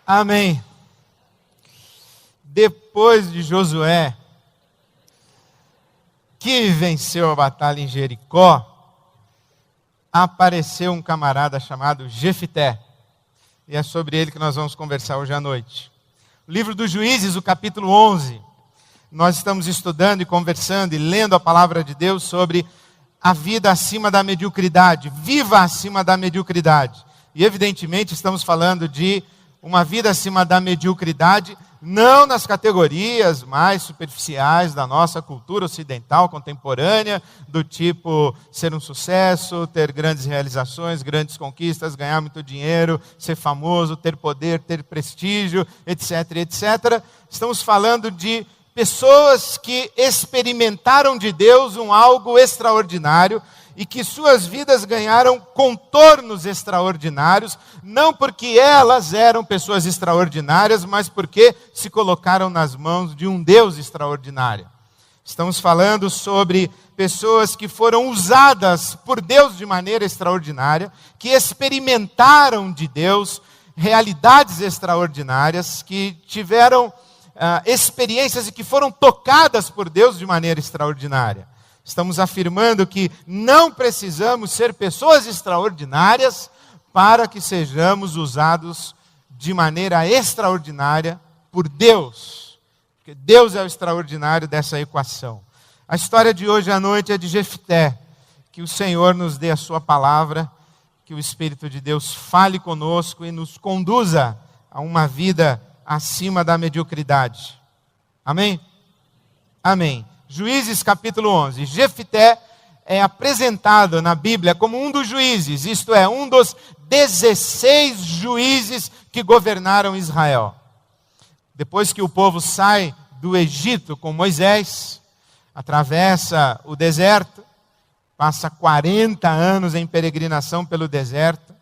Amém. Depois de Josué, que venceu a batalha em Jericó, apareceu um camarada chamado Jefté. E é sobre ele que nós vamos conversar hoje à noite. O livro dos Juízes, o capítulo 11. Nós estamos estudando e conversando e lendo a palavra de Deus sobre a vida acima da mediocridade. Viva acima da mediocridade. E evidentemente estamos falando de uma vida acima da mediocridade, não nas categorias mais superficiais da nossa cultura ocidental contemporânea, do tipo ser um sucesso, ter grandes realizações, grandes conquistas, ganhar muito dinheiro, ser famoso, ter poder, ter prestígio, etc, etc. Estamos falando de pessoas que experimentaram de Deus algo extraordinário e que suas vidas ganharam contornos extraordinários, não porque elas eram pessoas extraordinárias, mas porque se colocaram nas mãos de um Deus extraordinário. Estamos falando sobre pessoas que foram usadas por Deus de maneira extraordinária, que experimentaram de Deus realidades extraordinárias, que tiveram experiências e que foram tocadas por Deus de maneira extraordinária. Estamos afirmando que não precisamos ser pessoas extraordinárias para que sejamos usados de maneira extraordinária por Deus. Porque Deus é o extraordinário dessa equação. A história de hoje à noite é de Jefté. Que o Senhor nos dê a sua palavra, que o Espírito de Deus fale conosco e nos conduza a uma vida acima da mediocridade. Amém? Amém. Juízes capítulo 11. Jefté é apresentado na Bíblia como um dos juízes, isto é, um dos 16 juízes que governaram Israel. Depois que o povo sai do Egito com Moisés, atravessa o deserto, passa 40 anos em peregrinação pelo deserto.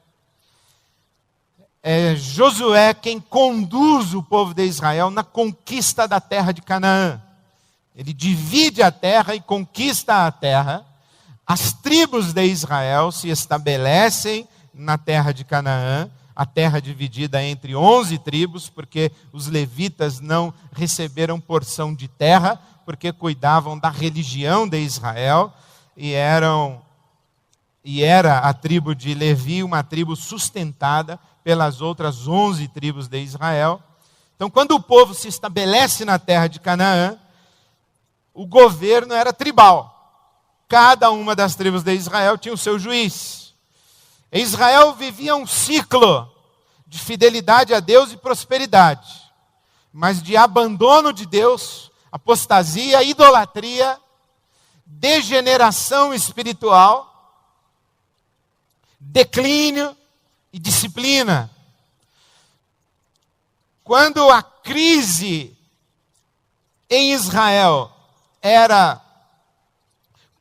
É Josué quem conduz o povo de Israel na conquista da terra de Canaã. Ele divide a terra e conquista a terra. As tribos de Israel se estabelecem na terra de Canaã, a terra dividida entre 11 tribos, porque os levitas não receberam porção de terra, porque cuidavam da religião de Israel, e era a tribo de Levi uma tribo sustentada pelas outras 11 tribos de Israel. Então, quando o povo se estabelece na terra de Canaã, o governo era tribal. Cada uma das tribos de Israel tinha o seu juiz. Israel vivia um ciclo de fidelidade a Deus e prosperidade, mas de abandono de Deus, apostasia, idolatria, degeneração espiritual, declínio e disciplina. Quando a crise em Israel era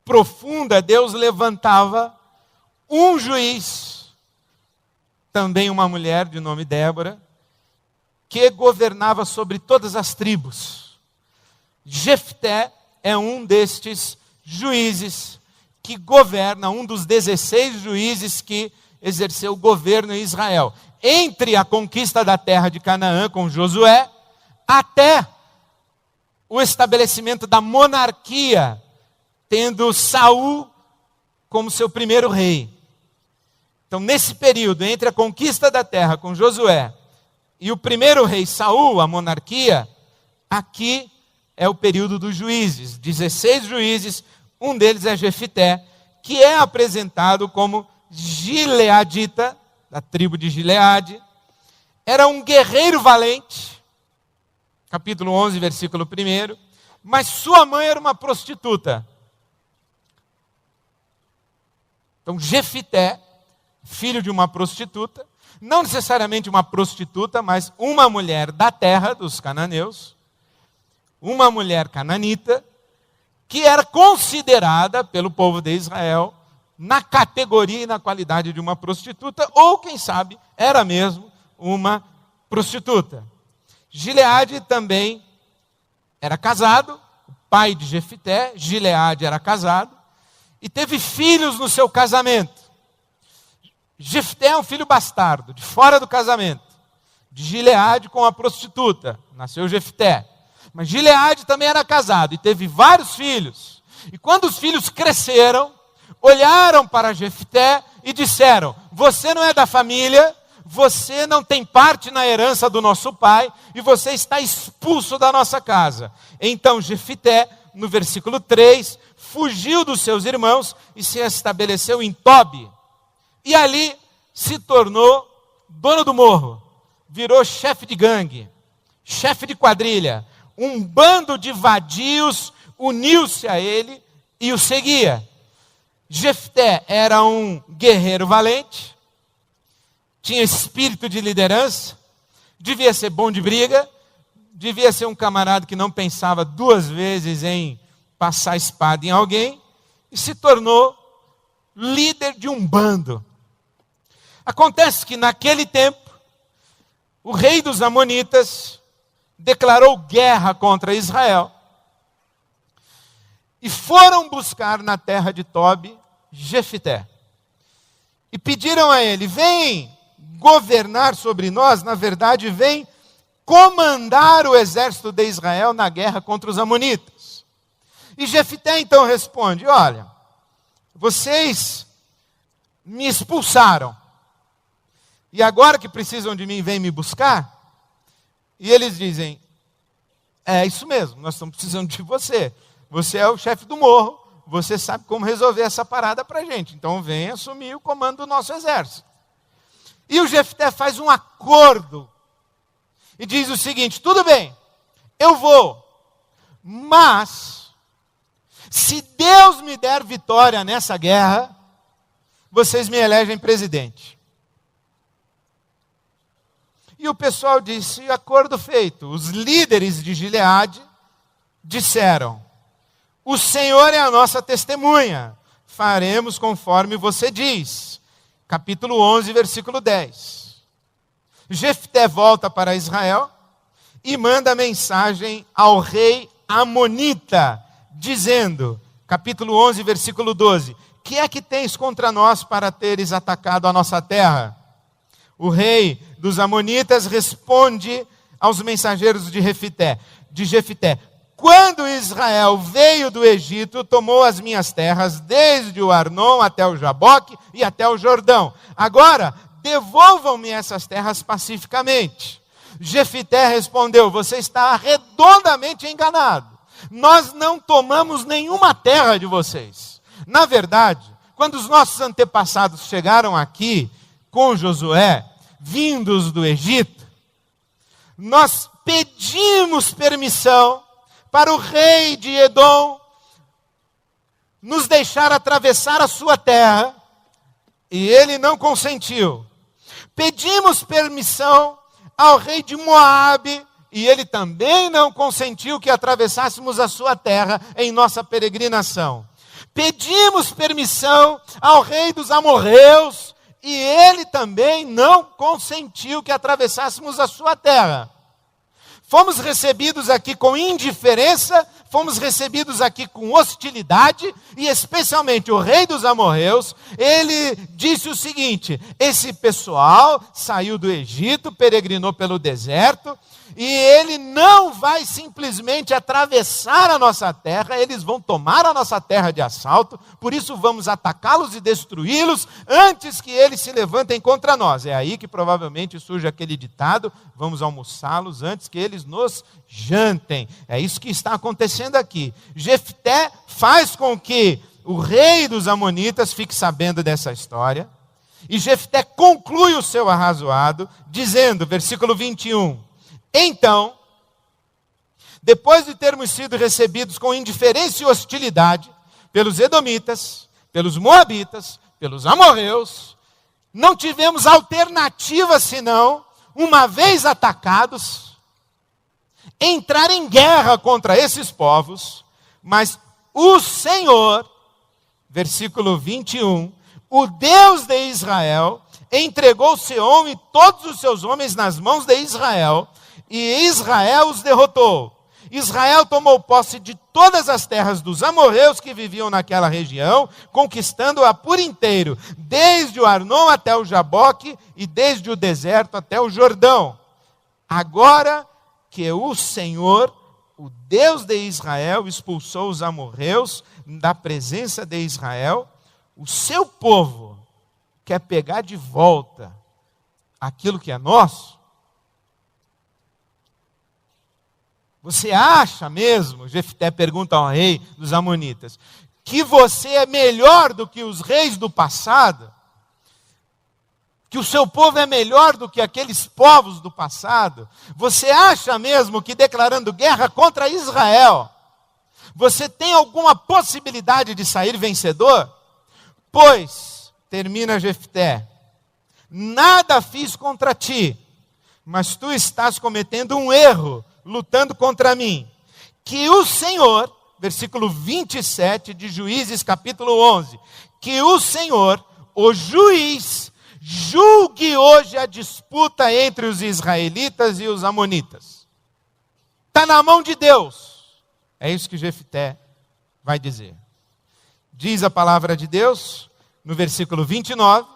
profunda, Deus levantava um juiz, também uma mulher de nome Débora, que governava sobre todas as tribos. Jefté é um destes juízes que governa, um dos 16 juízes que exerceu o governo em Israel. Entre a conquista da terra de Canaã com Josué, até o estabelecimento da monarquia, tendo Saul como seu primeiro rei. Então, nesse período, entre a conquista da terra com Josué e o primeiro rei Saul, a monarquia, aqui é o período dos juízes, 16 juízes, um deles é Jefté, que é apresentado como gileadita, da tribo de Gileade. Era um guerreiro valente, capítulo 11, versículo 1, mas sua mãe era uma prostituta. Então, Jefté, filho de uma prostituta, não necessariamente uma prostituta, mas uma mulher da terra dos cananeus, uma mulher cananita, que era considerada pelo povo de Israel na categoria e na qualidade de uma prostituta, ou quem sabe, era mesmo uma prostituta. Gileade também era casado, o pai de Jefté, Gileade era casado, e teve filhos no seu casamento. Jefté é um filho bastardo, de fora do casamento. de Gileade com a prostituta. Nasceu Jefté. Mas Gileade também era casado e teve vários filhos. E quando os filhos cresceram, olharam para Jefté e disseram: você não é da família, você não tem parte na herança do nosso pai e você está expulso da nossa casa. Então Jefté, no versículo 3, fugiu dos seus irmãos e se estabeleceu em Tobi. E ali se tornou dono do morro, virou chefe de gangue, chefe de quadrilha. Um bando de vadios uniu-se a ele e o seguia. Jefté era um guerreiro valente, tinha espírito de liderança, devia ser bom de briga, devia ser um camarada que não pensava duas vezes em passar a espada em alguém, e se tornou líder de um bando. Acontece que naquele tempo, o rei dos Amonitas declarou guerra contra Israel, e foram buscar na terra de Tobi Jefté, e pediram a ele: vem governar sobre nós, na verdade vem comandar o exército de Israel na guerra contra os Amonitas. E Jefté então responde: olha, vocês me expulsaram, e agora que precisam de mim, vêm me buscar? E eles dizem: é isso mesmo, nós estamos precisando de você. Você é o chefe do morro, você sabe como resolver essa parada para a gente. Então vem assumir o comando do nosso exército. E o Jefté faz um acordo e diz o seguinte: tudo bem, eu vou, mas se Deus me der vitória nessa guerra, vocês me elegem presidente. E o pessoal disse: acordo feito. Os líderes de Gileade disseram: o Senhor é a nossa testemunha, faremos conforme você diz. Capítulo 11, versículo 10. Jefté volta para Israel e manda mensagem ao rei Amonita, dizendo, capítulo 11, versículo 12: que é que tens contra nós para teres atacado a nossa terra? O rei dos Amonitas responde aos mensageiros de Jefté: quando Israel veio do Egito, tomou as minhas terras, desde o Arnon até o Jaboque e até o Jordão. Agora, devolvam-me essas terras pacificamente. Jefté respondeu: você está redondamente enganado. Nós não tomamos nenhuma terra de vocês. Na verdade, quando os nossos antepassados chegaram aqui com Josué, vindos do Egito, nós pedimos permissão para o rei de Edom nos deixar atravessar a sua terra, e ele não consentiu. Pedimos permissão ao rei de Moabe, e ele também não consentiu que atravessássemos a sua terra em nossa peregrinação. Pedimos permissão ao rei dos amorreus, e ele também não consentiu que atravessássemos a sua terra. Fomos recebidos aqui com indiferença, fomos recebidos aqui com hostilidade, e especialmente o rei dos amorreus, ele disse o seguinte: esse pessoal saiu do Egito, peregrinou pelo deserto, e ele não vai simplesmente atravessar a nossa terra, eles vão tomar a nossa terra de assalto, por isso vamos atacá-los e destruí-los antes que eles se levantem contra nós. É aí que provavelmente surge aquele ditado: vamos almoçá-los antes que eles nos jantem. É isso que está acontecendo aqui. Jefté faz com que o rei dos Amonitas fique sabendo dessa história, e Jefté conclui o seu arrazoado, dizendo, versículo 21, então, depois de termos sido recebidos com indiferença e hostilidade pelos edomitas, pelos moabitas, pelos amorreus, não tivemos alternativa senão, uma vez atacados, entrar em guerra contra esses povos, mas o Senhor, versículo 21, o Deus de Israel, entregou Seom e todos os seus homens nas mãos de Israel, e Israel os derrotou. Israel tomou posse de todas as terras dos amorreus que viviam naquela região, conquistando-a por inteiro, desde o Arnon até o Jaboque e desde o deserto até o Jordão. agora que o Senhor, o Deus de Israel, expulsou os amorreus da presença de Israel, o seu povo quer pegar de volta aquilo que é nosso? Você acha mesmo, Jefté pergunta ao rei dos amonitas, que você é melhor do que os reis do passado? Que o seu povo é melhor do que aqueles povos do passado? Você acha mesmo que declarando guerra contra Israel, você tem alguma possibilidade de sair vencedor? Pois, termina Jefté, nada fiz contra ti, mas tu estás cometendo um erro, lutando contra mim. Que o Senhor, versículo 27 de Juízes capítulo 11, que o Senhor, o juiz, julgue hoje a disputa entre os israelitas e os amonitas. Está na mão de Deus. É isso que Jefté vai dizer. Diz a palavra de Deus, no versículo 29,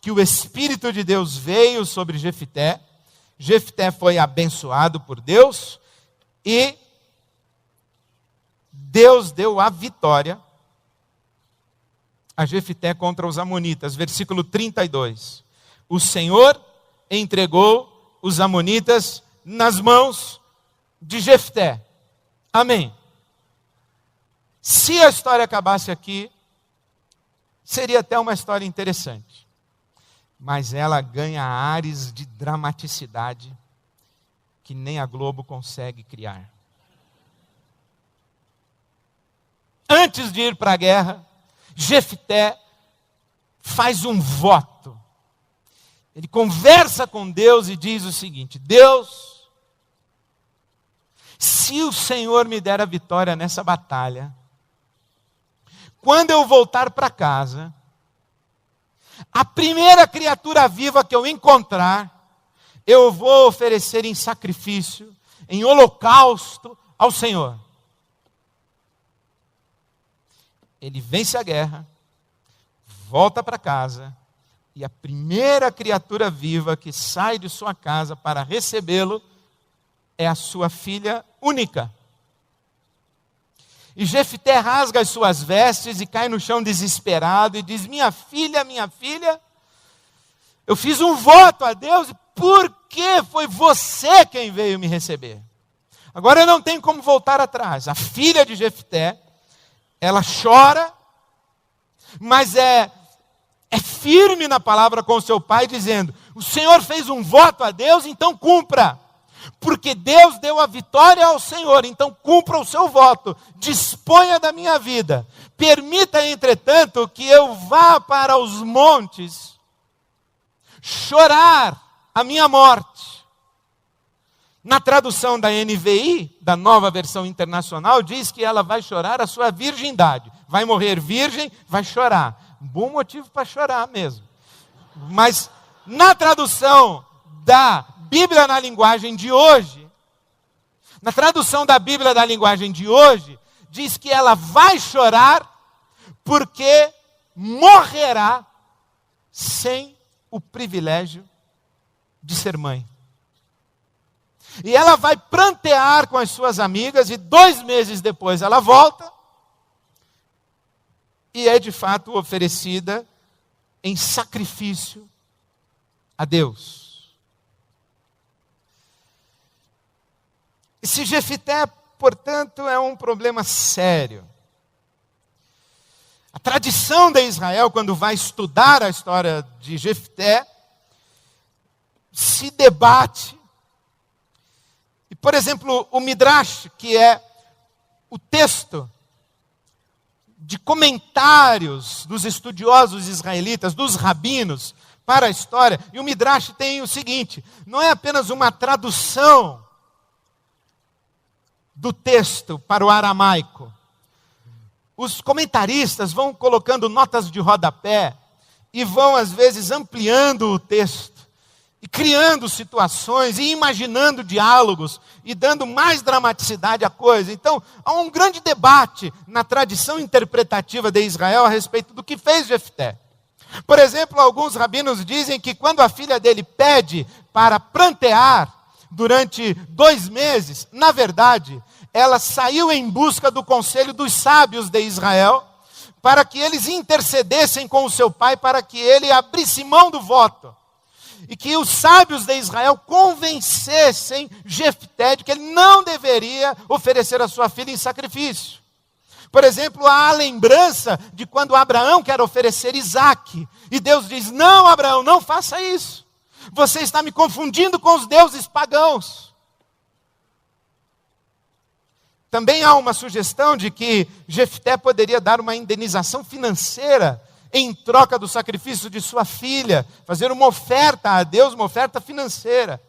que o Espírito de Deus veio sobre Jefté. Jefté foi abençoado por Deus e Deus deu a vitória a Jefté contra os amonitas. Versículo 32. O Senhor entregou os amonitas nas mãos de Jefté. Amém. Se a história acabasse aqui, seria até uma história interessante. Mas ela ganha ares de dramaticidade que nem a Globo consegue criar. Antes de ir para a guerra, Jefté faz um voto. Ele conversa com Deus e diz o seguinte: Deus, se o Senhor me der a vitória nessa batalha, quando eu voltar para casa, a primeira criatura viva que eu encontrar, eu vou oferecer em sacrifício, em holocausto ao Senhor. Ele vence a guerra, volta para casa, e a primeira criatura viva que sai de sua casa para recebê-lo é a sua filha única. E Jefté rasga as suas vestes e cai no chão desesperado e diz: minha filha, eu fiz um voto a Deus, porque foi você quem veio me receber. Agora eu não tenho como voltar atrás. A filha de Jefté, ela chora, mas é firme na palavra com seu pai, dizendo: o Senhor fez um voto a Deus, então cumpra. Porque Deus deu a vitória ao Senhor, então cumpra o seu voto, disponha da minha vida. Permita, entretanto, que eu vá para os montes chorar a minha morte. Na tradução da NVI, da Nova Versão Internacional, diz que ela vai chorar a sua virgindade. Vai morrer virgem, vai chorar. Bom motivo para chorar mesmo. Mas na tradução da Bíblia na linguagem de hoje, diz que ela vai chorar porque morrerá sem o privilégio de ser mãe. E ela vai prantear com as suas amigas, e 2 meses depois ela volta, e é de fato oferecida em sacrifício a Deus. Esse Jefté, portanto, é um problema sério. A tradição de Israel, quando vai estudar a história de Jefté, se debate. E, por exemplo, o Midrash, que é o texto de comentários dos estudiosos israelitas, dos rabinos, para a história, e o Midrash tem o seguinte: não é apenas uma tradução do texto para o aramaico. Os comentaristas vão colocando notas de rodapé e vão, às vezes, ampliando o texto e criando situações e imaginando diálogos e dando mais dramaticidade à coisa. Então, há um grande debate na tradição interpretativa de Israel a respeito do que fez Jefté. Por exemplo, alguns rabinos dizem que quando a filha dele pede para prantear, durante 2 meses, na verdade, ela saiu em busca do conselho dos sábios de Israel, para que eles intercedessem com o seu pai, para que ele abrisse mão do voto. E que os sábios de Israel convencessem Jefté de que ele não deveria oferecer a sua filha em sacrifício. Por exemplo, há a lembrança de quando Abraão quer oferecer Isaque. E Deus diz: não, Abraão, não faça isso. Você está me confundindo com os deuses pagãos. Também há uma sugestão de que Jefté poderia dar uma indenização financeira em troca do sacrifício de sua filha, fazer uma oferta a Deus, uma oferta financeira.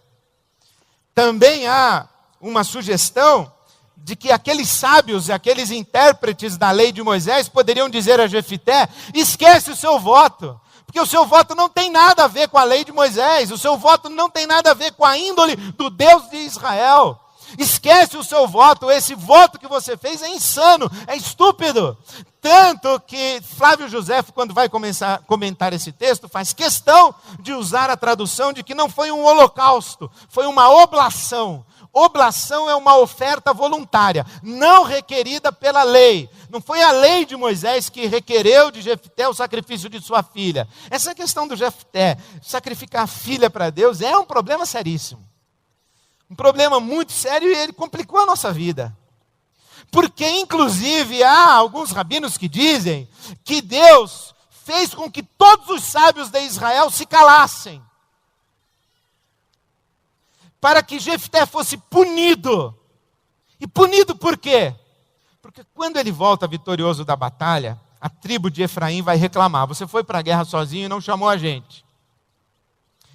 Também há uma sugestão de que aqueles sábios e aqueles intérpretes da lei de Moisés poderiam dizer a Jefté: esquece o seu voto, porque o seu voto não tem nada a ver com a lei de Moisés, o seu voto não tem nada a ver com a índole do Deus de Israel. Esquece o seu voto, esse voto que você fez é insano, é estúpido. Tanto que Flávio Josefo, quando vai comentar esse texto, faz questão de usar a tradução de que não foi um holocausto, foi uma oblação. Oblação é uma oferta voluntária, não requerida pela lei. Não foi a lei de Moisés que requereu de Jefté o sacrifício de sua filha. Essa questão do Jefté sacrificar a filha para Deus é um problema seríssimo. Um problema muito sério, e ele complicou a nossa vida. Porque, inclusive, há alguns rabinos que dizem que Deus fez com que todos os sábios de Israel se calassem, para que Jefté fosse punido. E punido por quê? Porque quando ele volta vitorioso da batalha, a tribo de Efraim vai reclamar: você foi para a guerra sozinho e não chamou a gente.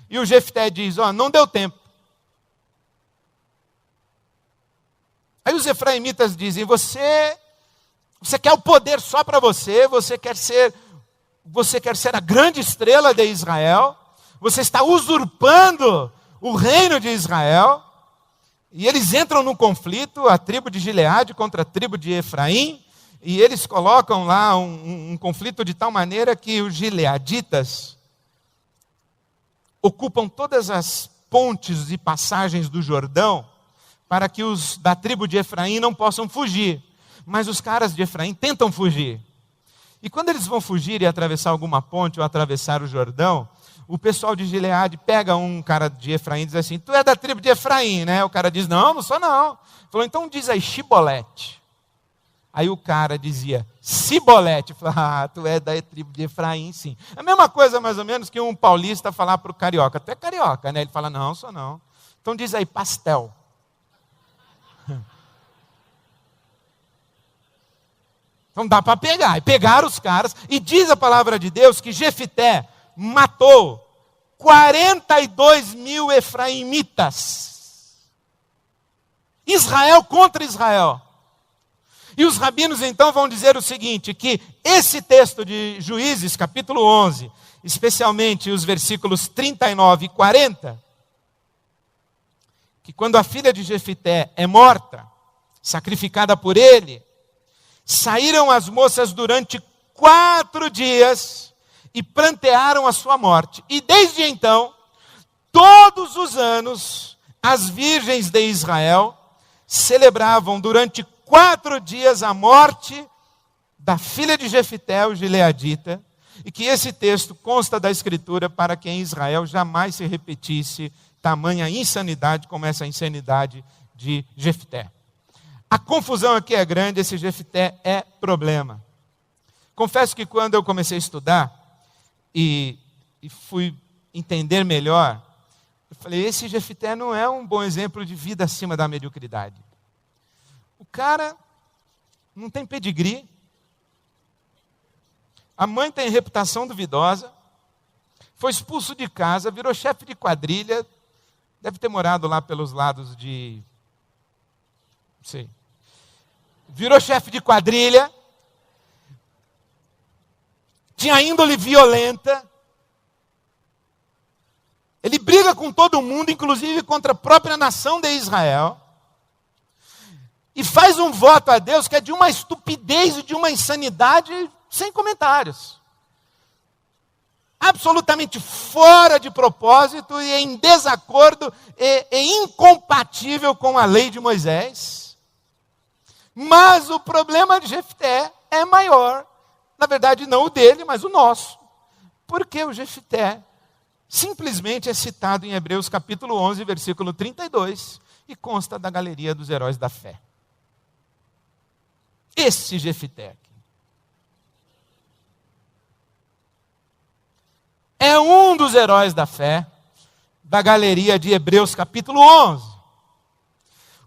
E o Jefté diz: não deu tempo. Aí os efraimitas dizem: você quer o poder só para você, você quer ser a grande estrela de Israel, você está usurpando o reino de Israel. E eles entram no conflito, a tribo de Gileade contra a tribo de Efraim, e eles colocam lá um conflito de tal maneira que os gileaditas ocupam todas as pontes e passagens do Jordão, para que os da tribo de Efraim não possam fugir. Mas os caras de Efraim tentam fugir. E quando eles vão fugir e atravessar alguma ponte ou atravessar o Jordão, o pessoal de Gileade pega um cara de Efraim e diz assim: tu é da tribo de Efraim, né? O cara diz: não, não sou não. Falou: então diz aí, Shibolete. Aí o cara dizia: Cibolete. Falou: tu é da tribo de Efraim, sim. É a mesma coisa mais ou menos que um paulista falar para o carioca: tu é carioca, né? Ele fala: não, sou não. Então diz aí, pastel. Então dá para pegar. E pegaram os caras, e diz a palavra de Deus que Jefté matou 42 mil efraimitas. Israel contra Israel. E os rabinos então vão dizer o seguinte, que esse texto de Juízes, capítulo 11, especialmente os versículos 39 e 40, que quando a filha de Jefté é morta, sacrificada por ele, saíram as moças durante 4 dias e prantearam a sua morte. E desde então, todos os anos, as virgens de Israel celebravam durante 4 dias a morte da filha de Jefté, o gileadita, e que esse texto consta da Escritura para que em Israel jamais se repetisse tamanha insanidade como essa insanidade de Jefté. A confusão aqui é grande, esse Jefté é problema. Confesso que quando eu comecei a estudar e fui entender melhor, eu falei: esse Jefté não é um bom exemplo de vida acima da mediocridade. O cara não tem pedigree, a mãe tem reputação duvidosa, foi expulso de casa, virou chefe de quadrilha, deve ter morado lá pelos lados de... não sei. Virou chefe de quadrilha, tinha índole violenta, ele briga com todo mundo, inclusive contra a própria nação de Israel, e faz um voto a Deus que é de uma estupidez e de uma insanidade sem comentários. absolutamente fora de propósito e em desacordo e incompatível com a lei de Moisés. Mas o problema de Jefté é maior, na verdade não o dele, mas o nosso. Porque o Jefté simplesmente é citado em Hebreus capítulo 11, versículo 32, e consta da galeria dos heróis da fé. Esse Jefté aqui é um dos heróis da fé da galeria de Hebreus capítulo 11.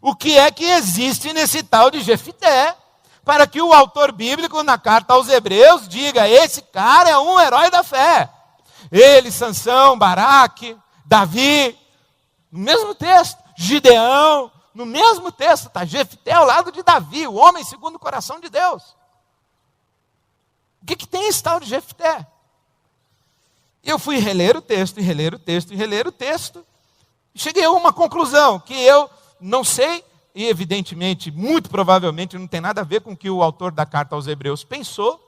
O que é que existe nesse tal de Jefté para que o autor bíblico na carta aos Hebreus diga: esse cara é um herói da fé. Ele, Sansão, Baraque, Davi, no mesmo texto, Gideão, no mesmo texto, está Jefté ao lado de Davi, o homem segundo o coração de Deus. O que tem esse tal de Jefté? Eu fui reler o texto, e reler o texto, e reler o texto, e cheguei a uma conclusão, que eu não sei, e evidentemente, muito provavelmente, não tem nada a ver com o que o autor da carta aos Hebreus pensou,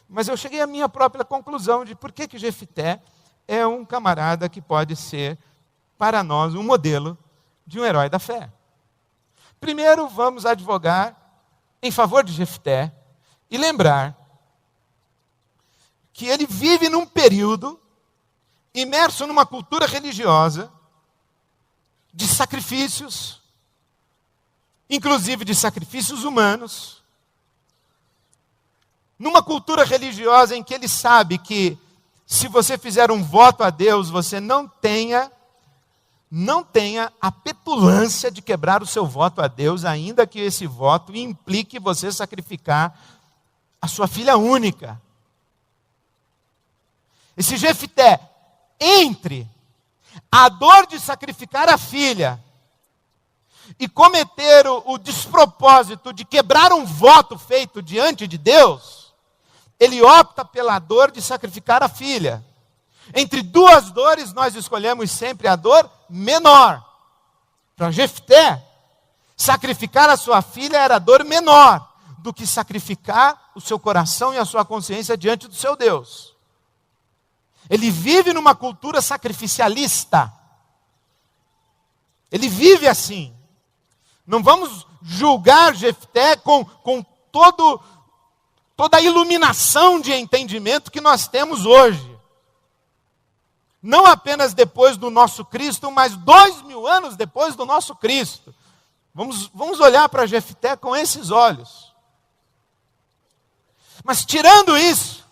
mas eu cheguei à minha própria conclusão de por que Jefté é um camarada que pode ser, para nós, um modelo de um herói da fé. Primeiro, vamos advogar em favor de Jefté e lembrar que ele vive num período imerso numa cultura religiosa de sacrifícios, inclusive de sacrifícios humanos, numa cultura religiosa em que ele sabe que se você fizer um voto a Deus, você não tenha a petulância de quebrar o seu voto a Deus, ainda que esse voto implique você sacrificar a sua filha única. Esse Jefté, entre a dor de sacrificar a filha e cometer o despropósito de quebrar um voto feito diante de Deus, ele opta pela dor de sacrificar a filha. Entre duas dores, nós escolhemos sempre a dor menor. Para Jefté, sacrificar a sua filha era dor menor do que sacrificar o seu coração e a sua consciência diante do seu Deus. Ele vive numa cultura sacrificialista. Ele vive assim. Não vamos julgar Jefté com toda a iluminação de entendimento que nós temos hoje. Não apenas depois do nosso Cristo, mas 2000 anos depois do nosso Cristo. Vamos olhar para Jefté com esses olhos. Mas tirando isso,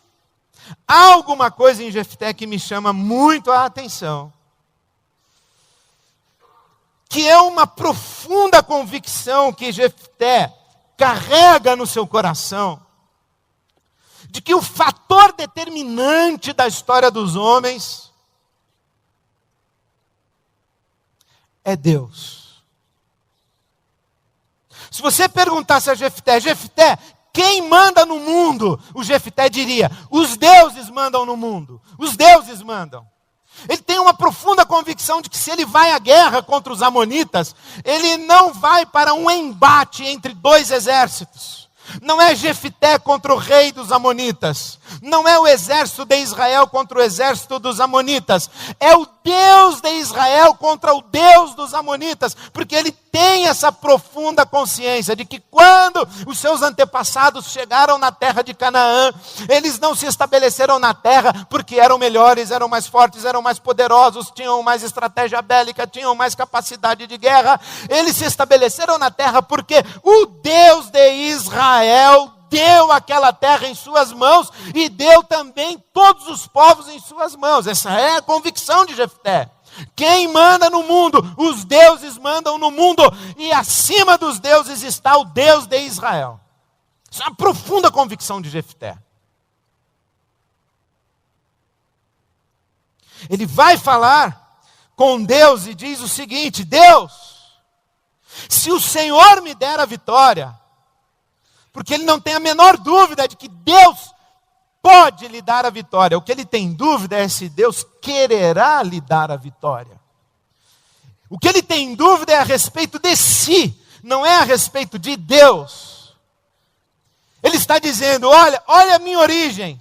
há alguma coisa em Jefté que me chama muito a atenção, que é uma profunda convicção que Jefté carrega no seu coração, de que o fator determinante da história dos homens é Deus. Se você perguntasse a Jefté, quem manda no mundo? O Jefté diria: os deuses mandam no mundo. Os deuses mandam. Ele tem uma profunda convicção de que se ele vai à guerra contra os amonitas, ele não vai para um embate entre dois exércitos. Não é Jefté contra o rei dos amonitas. Não é o exército de Israel contra o exército dos amonitas. É o Deus de Israel contra o Deus dos amonitas. Porque ele tem essa profunda consciência de que quando os seus antepassados chegaram na terra de Canaã, eles não se estabeleceram na terra porque eram melhores, eram mais fortes, eram mais poderosos, tinham mais estratégia bélica, tinham mais capacidade de guerra. Eles se estabeleceram na terra porque o Deus de Israel deu aquela terra em suas mãos e deu também todos os povos em suas mãos. Essa é a convicção de Jefté. Quem manda no mundo? Os deuses mandam no mundo, e acima dos deuses está o Deus de Israel. Isso é uma profunda convicção de Jefté. Ele vai falar com Deus e diz o seguinte: Deus, se o Senhor me der a vitória, porque ele não tem a menor dúvida de que Deus pode lhe dar a vitória. O que ele tem dúvida é se Deus quererá lhe dar a vitória. O que ele tem dúvida é a respeito de si, não é a respeito de Deus. Ele está dizendo: olha a minha origem,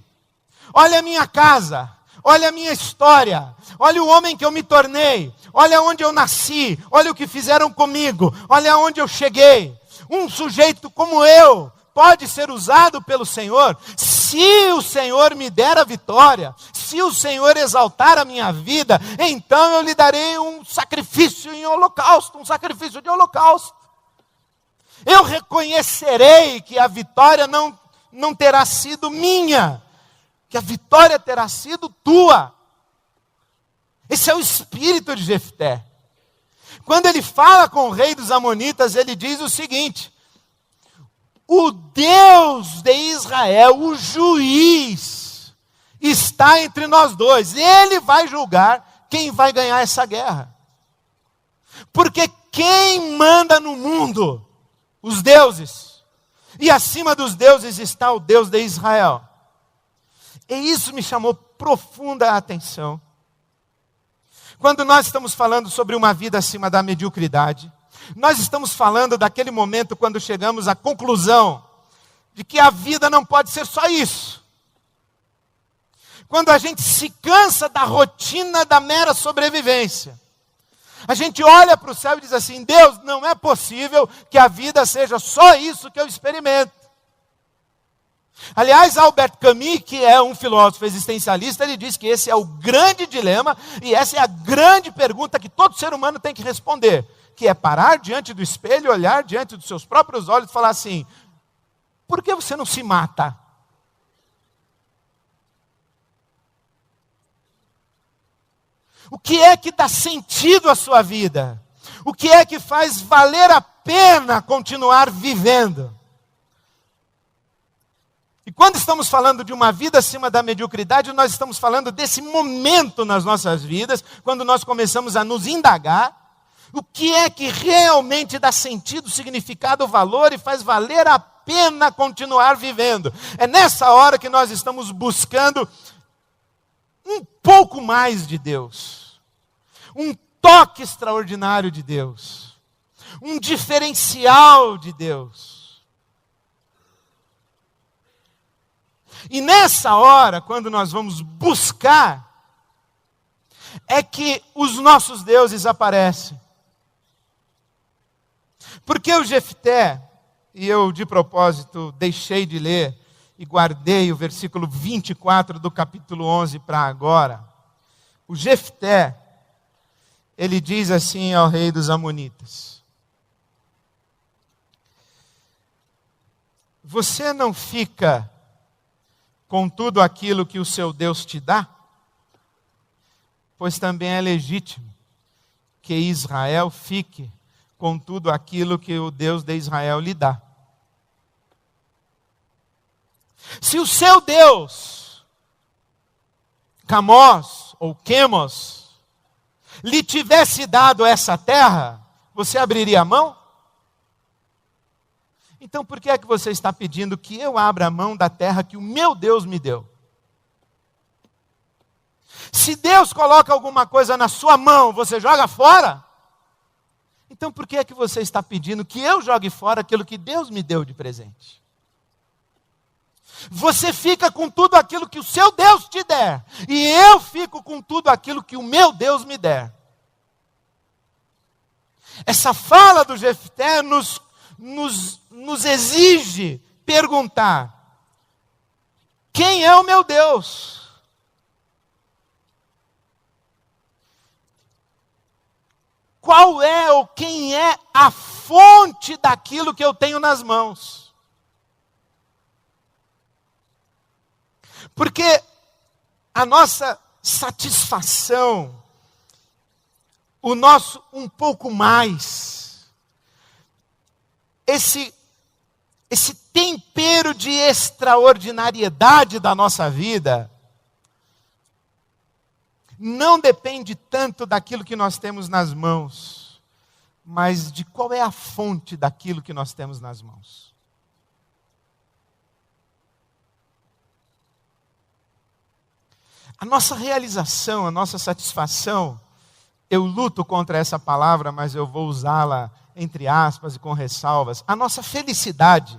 olha a minha casa, olha a minha história, olha o homem que eu me tornei, olha onde eu nasci, olha o que fizeram comigo, olha onde eu cheguei. Um sujeito como eu pode ser usado pelo Senhor, se o Senhor me der a vitória, se o Senhor exaltar a minha vida, então eu lhe darei um sacrifício em holocausto, um sacrifício de holocausto. Eu reconhecerei que a vitória não terá sido minha, que a vitória terá sido tua. Esse é o espírito de Jefté. Quando ele fala com o rei dos Amonitas, ele diz o seguinte: o Deus de Israel, o juiz, está entre nós dois. Ele vai julgar quem vai ganhar essa guerra. Porque quem manda no mundo? Os deuses. E acima dos deuses está o Deus de Israel. E isso me chamou profunda atenção. Quando nós estamos falando sobre uma vida acima da mediocridade, nós estamos falando daquele momento quando chegamos à conclusão de que a vida não pode ser só isso. Quando a gente se cansa da rotina da mera sobrevivência. A gente olha para o céu e diz assim: Deus, não é possível que a vida seja só isso que eu experimento. Aliás, Albert Camus, que é um filósofo existencialista, ele diz que esse é o grande dilema e essa é a grande pergunta que todo ser humano tem que responder, que é parar diante do espelho, olhar diante dos seus próprios olhos e falar assim: por que você não se mata? O que é que dá sentido à sua vida? O que é que faz valer a pena continuar vivendo? E quando estamos falando de uma vida acima da mediocridade, nós estamos falando desse momento nas nossas vidas, quando nós começamos a nos indagar, o que é que realmente dá sentido, significado, valor e faz valer a pena continuar vivendo. É nessa hora que nós estamos buscando um pouco mais de Deus, um toque extraordinário de Deus, um diferencial de Deus. E nessa hora, quando nós vamos buscar, é que os nossos deuses aparecem. Porque o Jefté, e eu de propósito deixei de ler e guardei o versículo 24 do capítulo 11 para agora. O Jefté, ele diz assim ao rei dos Amonitas: você não fica com tudo aquilo que o seu Deus te dá? Pois também é legítimo que Israel fique com tudo aquilo que o Deus de Israel lhe dá. Se o seu Deus, Camós ou Quemos, lhe tivesse dado essa terra, você abriria a mão? Então por que é que você está pedindo que eu abra a mão da terra que o meu Deus me deu? Se Deus coloca alguma coisa na sua mão, você joga fora? Então por que é que você está pedindo que eu jogue fora aquilo que Deus me deu de presente? Você fica com tudo aquilo que o seu Deus te der, e eu fico com tudo aquilo que o meu Deus me der. Essa fala do Jefté nos exige perguntar: quem é o meu Deus? Qual é ou quem é a fonte daquilo que eu tenho nas mãos? Porque a nossa satisfação, o nosso um pouco mais, esse tempero de extraordinariedade da nossa vida, não depende tanto daquilo que nós temos nas mãos, mas de qual é a fonte daquilo que nós temos nas mãos. A nossa realização, a nossa satisfação, eu luto contra essa palavra, mas eu vou usá-la entre aspas e com ressalvas. A nossa felicidade,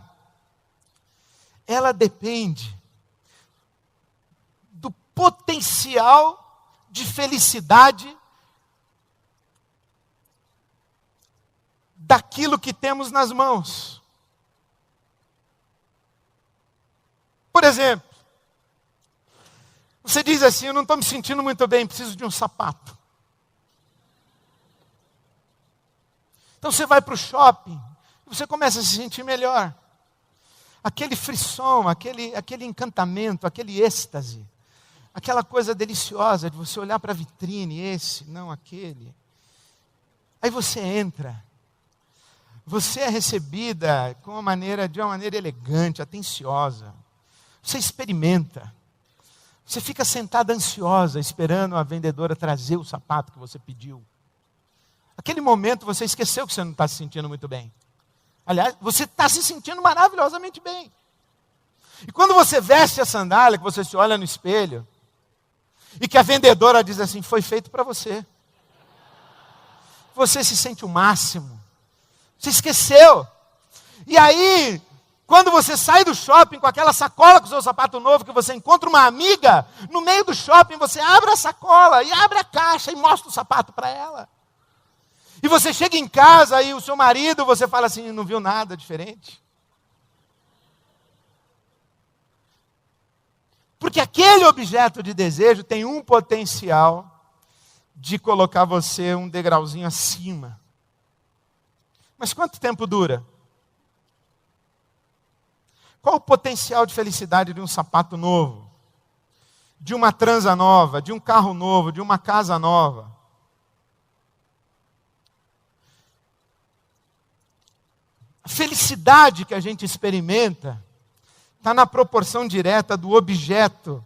ela depende do potencial de felicidade daquilo que temos nas mãos. Por exemplo, você diz assim: eu não estou me sentindo muito bem, preciso de um sapato. Então você vai para o shopping e você começa a se sentir melhor. Aquele frisson, aquele encantamento, aquele êxtase, aquela coisa deliciosa de você olhar para a vitrine, esse, não aquele. Aí você entra. Você é recebida de uma maneira elegante, atenciosa. Você experimenta. Você fica sentada ansiosa, esperando a vendedora trazer o sapato que você pediu. Aquele momento você esqueceu que você não está se sentindo muito bem. Aliás, você está se sentindo maravilhosamente bem. E quando você veste a sandália, que você se olha no espelho, e que a vendedora diz assim: foi feito para você. Você se sente o máximo. Você esqueceu. E aí, quando você sai do shopping com aquela sacola com o seu sapato novo, que você encontra uma amiga, no meio do shopping você abre a sacola e abre a caixa e mostra o sapato para ela. E você chega em casa e o seu marido, você fala assim: não viu nada diferente? Porque aquele objeto de desejo tem um potencial de colocar você um degrauzinho acima. Mas quanto tempo dura? Qual o potencial de felicidade de um sapato novo? De uma transa nova, de um carro novo, de uma casa nova? A felicidade que a gente experimenta está na proporção direta do objeto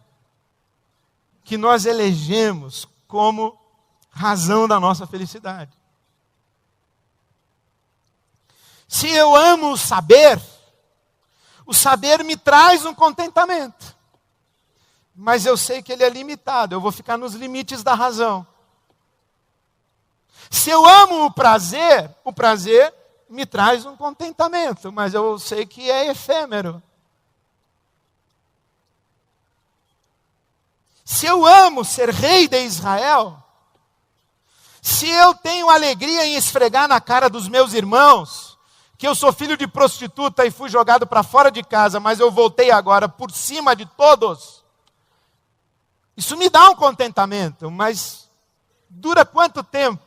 que nós elegemos como razão da nossa felicidade. Se eu amo o saber me traz um contentamento. Mas eu sei que ele é limitado, eu vou ficar nos limites da razão. Se eu amo o prazer me traz um contentamento, mas eu sei que é efêmero. Se eu amo ser rei de Israel, se eu tenho alegria em esfregar na cara dos meus irmãos, que eu sou filho de prostituta e fui jogado para fora de casa, mas eu voltei agora por cima de todos, isso me dá um contentamento, mas dura quanto tempo?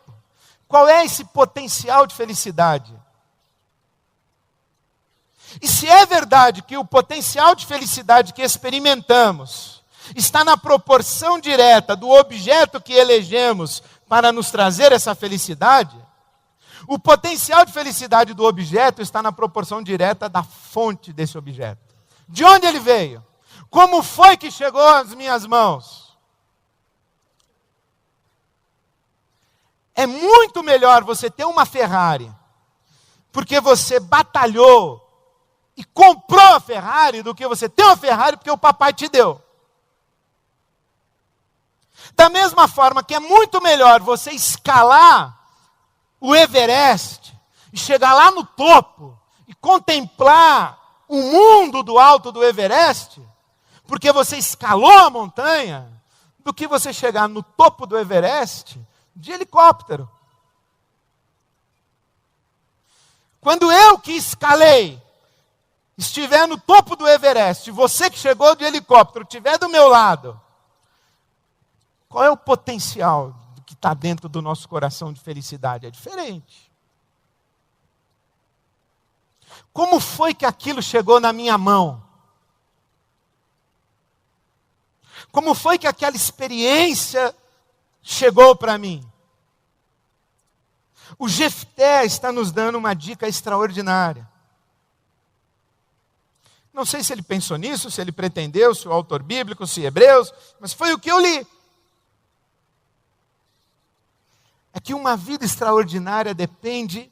Qual é esse potencial de felicidade? E se é verdade que o potencial de felicidade que experimentamos está na proporção direta do objeto que elegemos para nos trazer essa felicidade, o potencial de felicidade do objeto está na proporção direta da fonte desse objeto. De onde ele veio? Como foi que chegou às minhas mãos? É muito melhor você ter uma Ferrari, porque você batalhou e comprou a Ferrari, do que você ter uma Ferrari porque o papai te deu. Da mesma forma que é muito melhor você escalar o Everest e chegar lá no topo e contemplar o mundo do alto do Everest, porque você escalou a montanha, do que você chegar no topo do Everest de helicóptero. Quando eu que escalei estiver no topo do Everest, você que chegou de helicóptero estiver do meu lado, qual é o potencial que está dentro do nosso coração de felicidade? É diferente. Como foi que aquilo chegou na minha mão? Como foi que aquela experiência chegou para mim? O Jefté está nos dando uma dica extraordinária. Não sei se ele pensou nisso, se ele pretendeu, se o autor bíblico, se Hebreus, mas foi o que eu li. É que uma vida extraordinária depende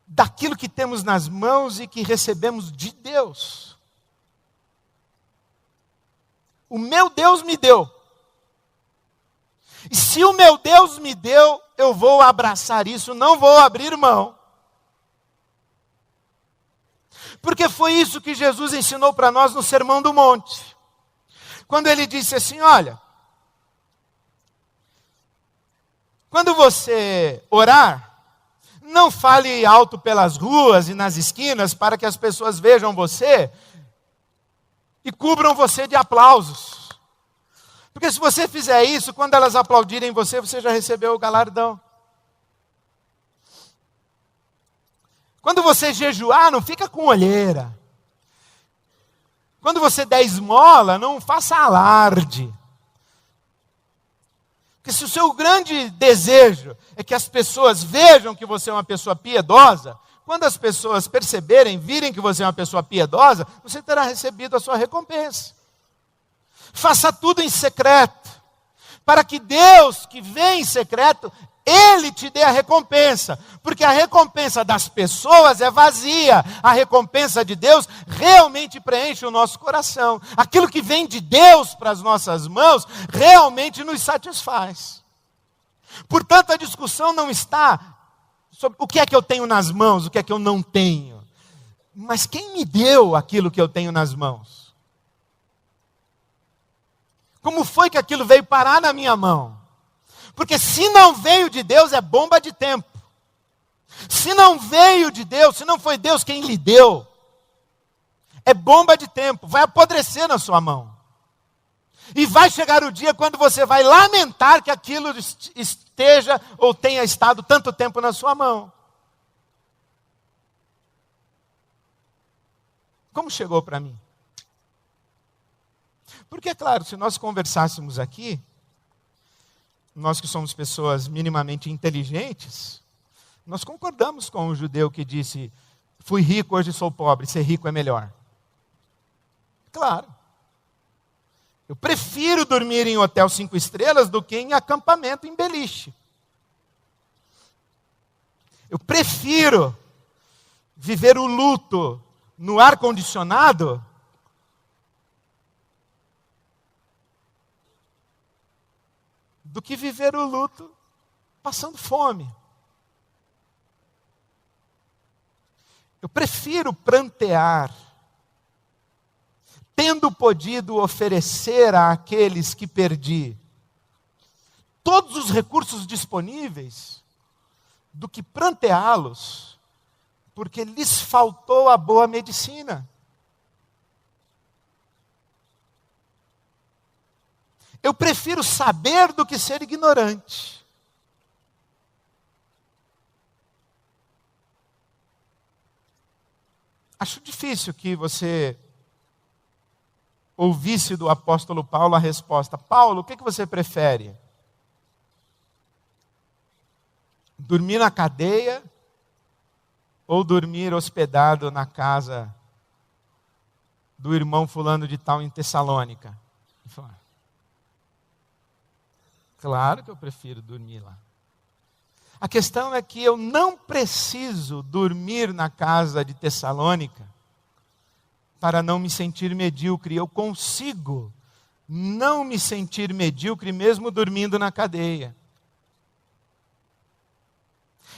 daquilo que temos nas mãos e que recebemos de Deus. O meu Deus me deu. E se o meu Deus me deu, eu vou abraçar isso, não vou abrir mão. Porque foi isso que Jesus ensinou para nós no Sermão do Monte. quando ele disse assim: olha, quando você orar, não fale alto pelas ruas e nas esquinas para que as pessoas vejam você e cubram você de aplausos. Porque se você fizer isso, quando elas aplaudirem você, você já recebeu o galardão. Quando você jejuar, não fica com olheira. Quando você der esmola, não faça alarde. Porque se o seu grande desejo é que as pessoas vejam que você é uma pessoa piedosa, quando as pessoas perceberem, virem que você é uma pessoa piedosa, você terá recebido a sua recompensa. Faça tudo em secreto, para que Deus, que vem em secreto, Ele te dê a recompensa. Porque a recompensa das pessoas é vazia. A recompensa de Deus realmente preenche o nosso coração. Aquilo que vem de Deus para as nossas mãos, realmente nos satisfaz. Portanto, a discussão não está sobre o que é que eu tenho nas mãos, o que é que eu não tenho. Mas quem me deu aquilo que eu tenho nas mãos? Como foi que aquilo veio parar na minha mão? Porque se não veio de Deus, é bomba de tempo. Se não veio de Deus, se não foi Deus quem lhe deu, é bomba de tempo, vai apodrecer na sua mão. E vai chegar o dia quando você vai lamentar que aquilo esteja ou tenha estado tanto tempo na sua mão. Como chegou para mim? Porque, é claro, se nós conversássemos aqui, nós que somos pessoas minimamente inteligentes, nós concordamos com o judeu que disse: fui rico, hoje sou pobre, ser rico é melhor. Claro. Eu prefiro dormir em hotel 5 estrelas do que em acampamento em beliche. Eu prefiro viver o luto no ar-condicionado do que viver o luto passando fome. Eu prefiro prantear, tendo podido oferecer àqueles que perdi todos os recursos disponíveis, do que pranteá-los, porque lhes faltou a boa medicina. Eu prefiro saber do que ser ignorante. Acho difícil que você ouvisse do apóstolo Paulo a resposta: Paulo, o que você prefere? Dormir na cadeia ou dormir hospedado na casa do irmão fulano de tal em Tessalônica? Claro que eu prefiro dormir lá. A questão é que eu não preciso dormir na casa de Tessalônica para não me sentir medíocre. Eu consigo não me sentir medíocre mesmo dormindo na cadeia.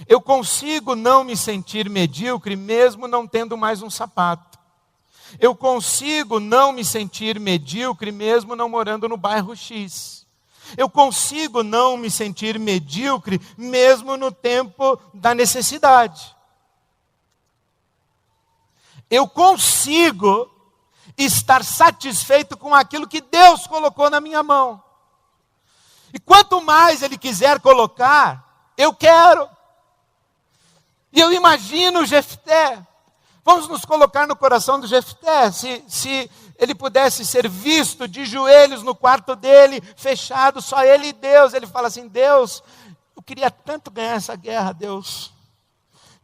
Eu consigo não me sentir medíocre mesmo não tendo mais um sapato. Eu consigo não me sentir medíocre mesmo não morando no bairro X. Eu consigo não me sentir medíocre mesmo no tempo da necessidade. Eu consigo estar satisfeito com aquilo que Deus colocou na minha mão. E quanto mais Ele quiser colocar, eu quero. E eu imagino Jefté. Vamos nos colocar no coração do Jefté. Se ele pudesse ser visto de joelhos no quarto dele, fechado, só ele e Deus. Ele fala assim: Deus, eu queria tanto ganhar essa guerra, Deus.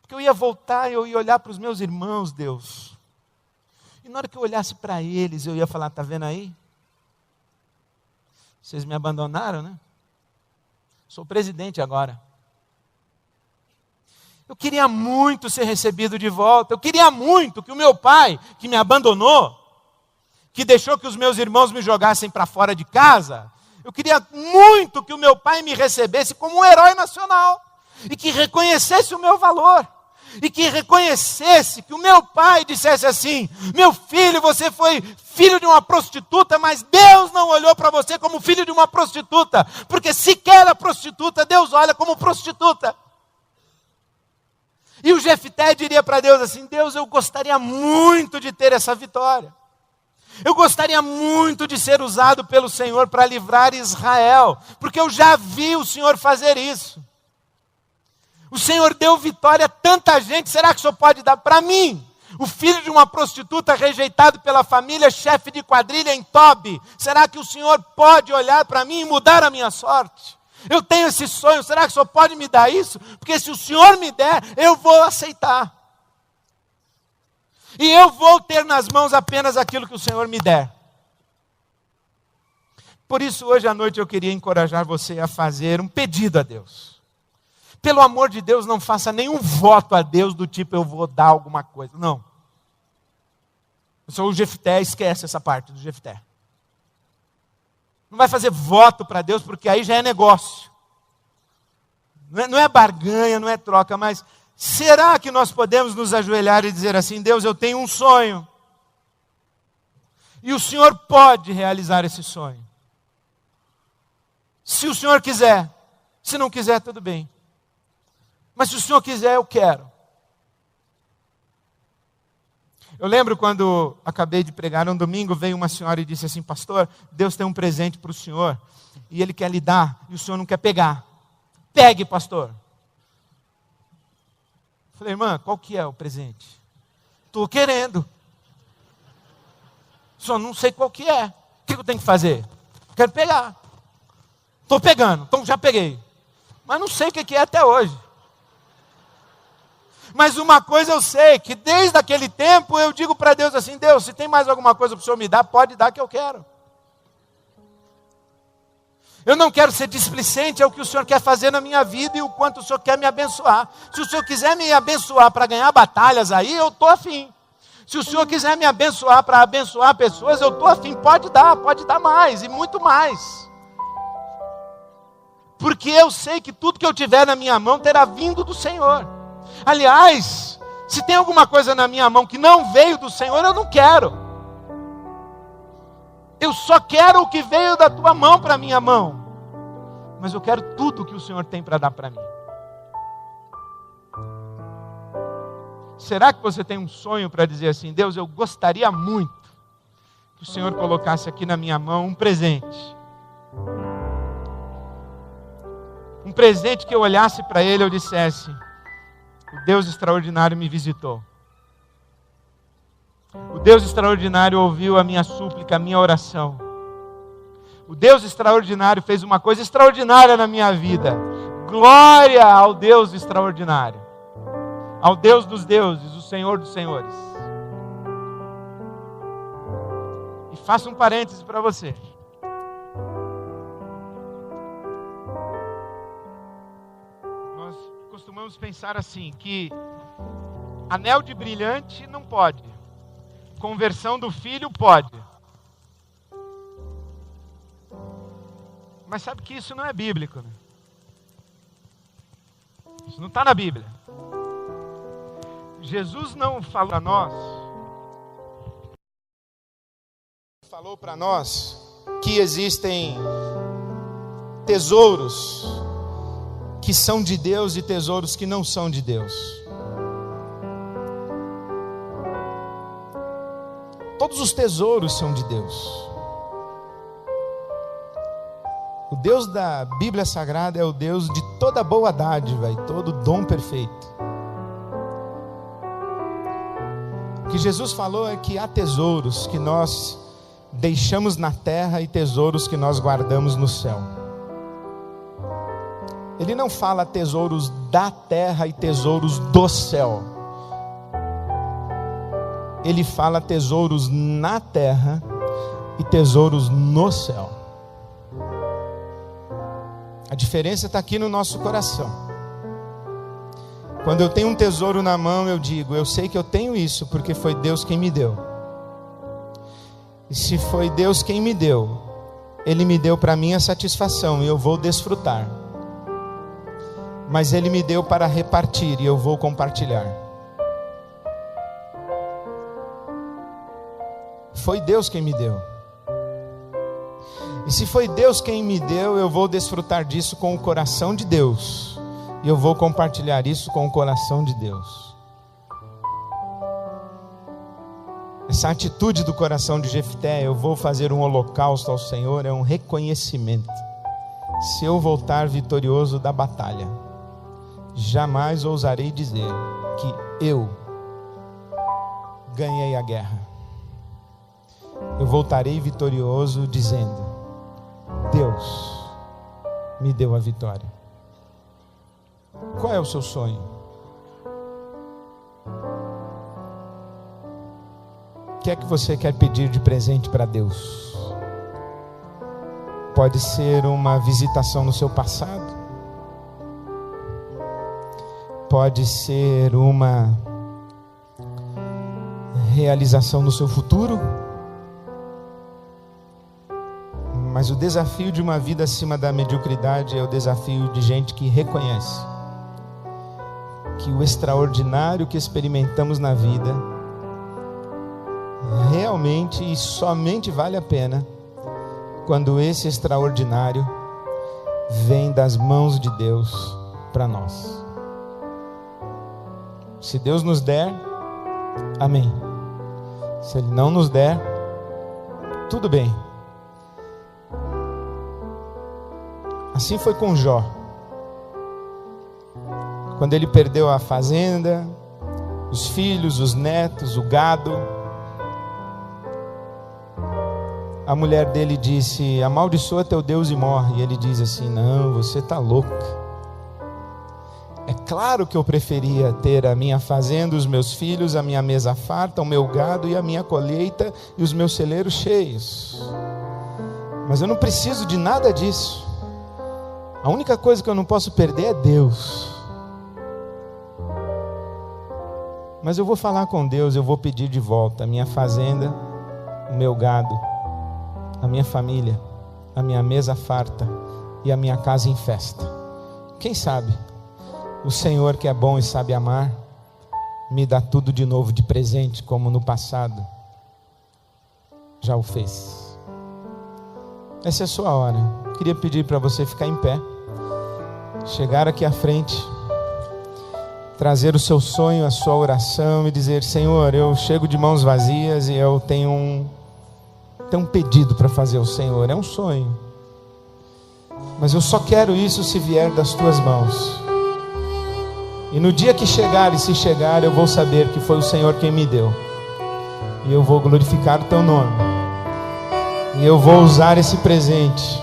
Porque eu ia voltar e eu ia olhar para os meus irmãos, Deus. E na hora que eu olhasse para eles, eu ia falar: está vendo aí? Vocês me abandonaram, né? Sou presidente agora. Eu queria muito ser recebido de volta. Eu queria muito que o meu pai, que me abandonou, que deixou que os meus irmãos me jogassem para fora de casa, eu queria muito que o meu pai me recebesse como um herói nacional e que reconhecesse o meu valor. e que reconhecesse que o meu pai dissesse assim: meu filho, você foi filho de uma prostituta, mas Deus não olhou para você como filho de uma prostituta, porque sequer a prostituta Deus olha como prostituta. E o Jefté diria para Deus assim: Deus, eu gostaria muito de ter essa vitória. Eu gostaria muito de ser usado pelo Senhor para livrar Israel, porque eu já vi o Senhor fazer isso. O Senhor deu vitória a tanta gente, será que o Senhor pode dar para mim? O filho de uma prostituta rejeitado pela família, chefe de quadrilha em Tobi, será que o Senhor pode olhar para mim e mudar a minha sorte? Eu tenho esse sonho, será que o Senhor pode me dar isso? Porque se o Senhor me der, eu vou aceitar. E eu vou ter nas mãos apenas aquilo que o Senhor me der. Por isso, hoje à noite eu queria encorajar você a fazer um pedido a Deus. Pelo amor de Deus, não faça nenhum voto a Deus do tipo: eu vou dar alguma coisa. Não. Eu sou o Jefté, esquece essa parte do Jefté. Não vai fazer voto para Deus, porque aí já é negócio. Não é barganha, não é troca, mas será que nós podemos nos ajoelhar e dizer assim: Deus, eu tenho um sonho, e o Senhor pode realizar esse sonho. Se o Senhor quiser, se não quiser, tudo bem. Mas se o Senhor quiser, eu quero. Eu lembro quando acabei de pregar um domingo, veio uma senhora e disse assim: pastor, Deus tem um presente para o senhor, e Ele quer lhe dar, e o senhor não quer pegar. Pegue, pastor. Falei: irmã, qual que é o presente? Estou querendo. Só não sei qual que é. O que eu tenho que fazer? Quero pegar. Estou pegando, então já peguei. Mas não sei o que é até hoje. Mas uma coisa eu sei, que desde aquele tempo eu digo para Deus assim: Deus, se tem mais alguma coisa para o Senhor me dar, pode dar que eu quero. Eu não quero ser displicente ao que o Senhor quer fazer na minha vida e o quanto o Senhor quer me abençoar. Se o Senhor quiser me abençoar para ganhar batalhas aí, eu estou afim. Se o Senhor quiser me abençoar para abençoar pessoas, eu estou afim. Pode dar mais e muito mais. Porque eu sei que tudo que eu tiver na minha mão terá vindo do Senhor. Aliás, se tem alguma coisa na minha mão que não veio do Senhor, eu não quero. Eu só quero o que veio da tua mão para a minha mão. Mas eu quero tudo que o Senhor tem para dar para mim. Será que você tem um sonho para dizer assim: Deus, eu gostaria muito que o Senhor colocasse aqui na minha mão um presente. Um presente que eu olhasse para ele e eu dissesse: o Deus extraordinário me visitou. O Deus extraordinário ouviu a minha súplica, a minha oração. O Deus extraordinário fez uma coisa extraordinária na minha vida. Glória ao Deus extraordinário. Ao Deus dos deuses, o Senhor dos senhores. E faço um parêntese para você. Nós costumamos pensar assim, que anel de brilhante não pode. Conversão do filho pode. Mas sabe que isso não é bíblico, né? Isso não está na Bíblia. Jesus não falou para nós. Falou para nós que existem tesouros que são de Deus e tesouros que não são de Deus. Todos os tesouros são de Deus. O Deus da Bíblia Sagrada é o Deus de toda boa dádiva e todo dom perfeito. O que Jesus falou é que há tesouros que nós deixamos na terra e tesouros que nós guardamos no céu. Ele não fala tesouros da terra e tesouros do céu. Ele fala tesouros na terra e tesouros no céu. A diferença está aqui no nosso coração. Quando eu tenho um tesouro na mão, eu digo: eu sei que eu tenho isso porque foi Deus quem me deu. E se foi Deus quem me deu, Ele me deu para minha satisfação e eu vou desfrutar. Mas Ele me deu para repartir e eu vou compartilhar. foi Deus quem me deu. E se foi Deus quem me deu, eu vou desfrutar disso com o coração de Deus. E eu vou compartilhar isso com o coração de Deus. Essa atitude do coração de Jefté, eu vou fazer um holocausto ao Senhor, é um reconhecimento. Se eu voltar vitorioso da batalha, jamais ousarei dizer que eu ganhei a guerra. Eu voltarei vitorioso dizendo: Deus me deu a vitória. Qual é o seu sonho? O que é que você quer pedir de presente para Deus? Pode ser uma visitação no seu passado, pode ser uma realização no seu futuro, mas o desafio de uma vida acima da mediocridade é o desafio de gente que reconhece que o extraordinário que experimentamos na vida realmente e somente vale a pena quando esse extraordinário vem das mãos de Deus para nós. Se Deus nos der, amém. Se Ele não nos der, tudo bem. Assim foi com Jó. Quando ele perdeu a fazenda, os filhos, os netos, o gado, a mulher dele disse: amaldiçoa teu Deus e morre. E ele diz assim: não, você está louca. É claro que eu preferia ter a minha fazenda, os meus filhos, a minha mesa farta, o meu gado e a minha colheita e os meus celeiros cheios. Mas eu não preciso de nada disso. A única coisa que eu não posso perder é Deus. Mas eu vou falar com Deus, eu vou pedir de volta a minha fazenda, o meu gado, a minha família, a minha mesa farta e a minha casa em festa. Quem sabe o Senhor, que é bom e sabe amar, me dá tudo de novo de presente, como no passado já o fez. Essa é a sua hora. Queria pedir para você ficar em pé, chegar aqui à frente, trazer o seu sonho, a sua oração e dizer: Senhor, eu chego de mãos vazias e eu tenho um pedido para fazer ao Senhor. É um sonho, mas eu só quero isso se vier das tuas mãos. E no dia que chegar, e se chegar, eu vou saber que foi o Senhor quem me deu, e eu vou glorificar o teu nome, e eu vou usar esse presente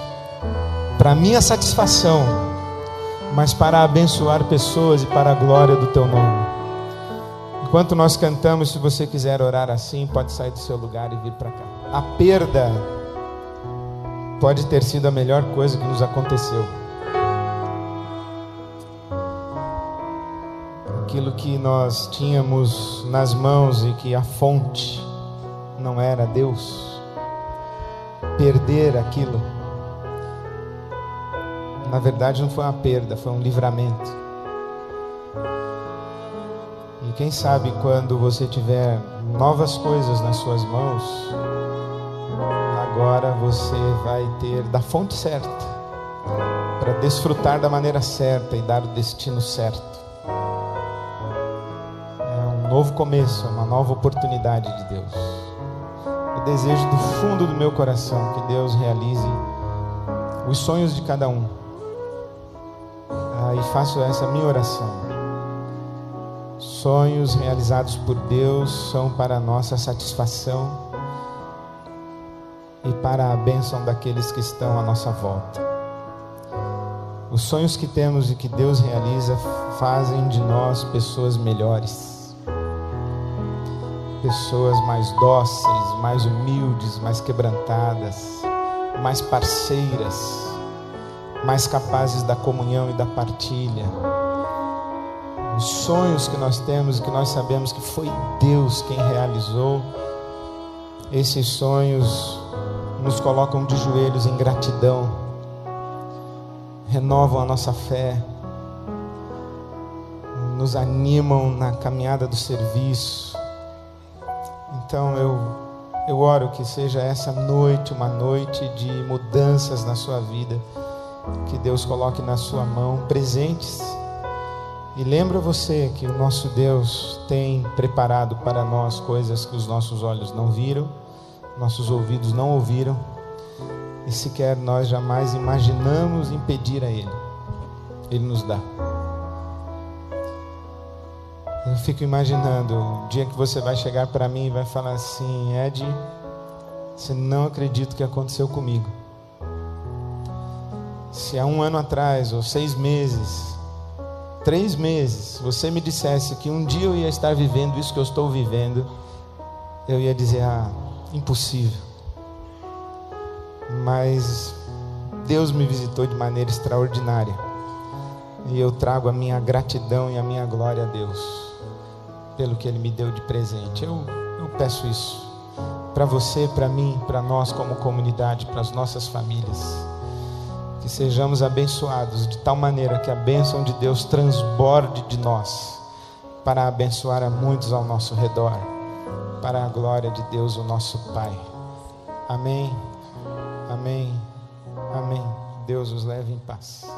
para minha satisfação, mas para abençoar pessoas e para a glória do teu nome. Enquanto nós cantamos, se você quiser orar assim, pode sair do seu lugar e vir para cá. A perda pode ter sido a melhor coisa que nos aconteceu. Aquilo que nós tínhamos nas mãos e que a fonte não era Deus, perder aquilo, na verdade não foi uma perda, foi um livramento. E quem sabe quando você tiver novas coisas nas suas mãos, agora você vai ter da fonte certa, para desfrutar da maneira certa e dar o destino certo. É um novo começo, é uma nova oportunidade de Deus. Eu desejo do fundo do meu coração que Deus realize os sonhos de cada um. E faço essa minha oração. Sonhos realizados por Deus são para a nossa satisfação e para a bênção daqueles que estão à nossa volta. Os sonhos que temos e que Deus realiza fazem de nós pessoas melhores, pessoas mais dóceis, mais humildes, mais quebrantadas, mais parceiras, mais capazes da comunhão e da partilha. Os sonhos que nós temos e que nós sabemos que foi Deus quem realizou, esses sonhos nos colocam de joelhos em gratidão, renovam a nossa fé, nos animam na caminhada do serviço. Então eu Eu oro que seja essa noite uma noite de mudanças na sua vida, que Deus coloque na sua mão presentes. E lembra você que o nosso Deus tem preparado para nós coisas que os nossos olhos não viram, nossos ouvidos não ouviram, e sequer nós jamais imaginamos impedir a Ele. Ele nos dá. Eu fico imaginando o dia que você vai chegar para mim e vai falar assim: Ed, você não acredita o que aconteceu comigo. Se há 1 ano atrás, ou 6 meses, 3 meses, você me dissesse que um dia eu ia estar vivendo isso que eu estou vivendo, eu ia dizer: impossível. Mas Deus me visitou de maneira extraordinária, e eu trago a minha gratidão e a minha glória a Deus pelo que Ele me deu de presente. Eu peço isso para você, para mim, para nós como comunidade, para as nossas famílias, que sejamos abençoados de tal maneira que a bênção de Deus transborde de nós para abençoar a muitos ao nosso redor, para a glória de Deus, o nosso Pai. Amém, amém, amém. Deus os leve em paz.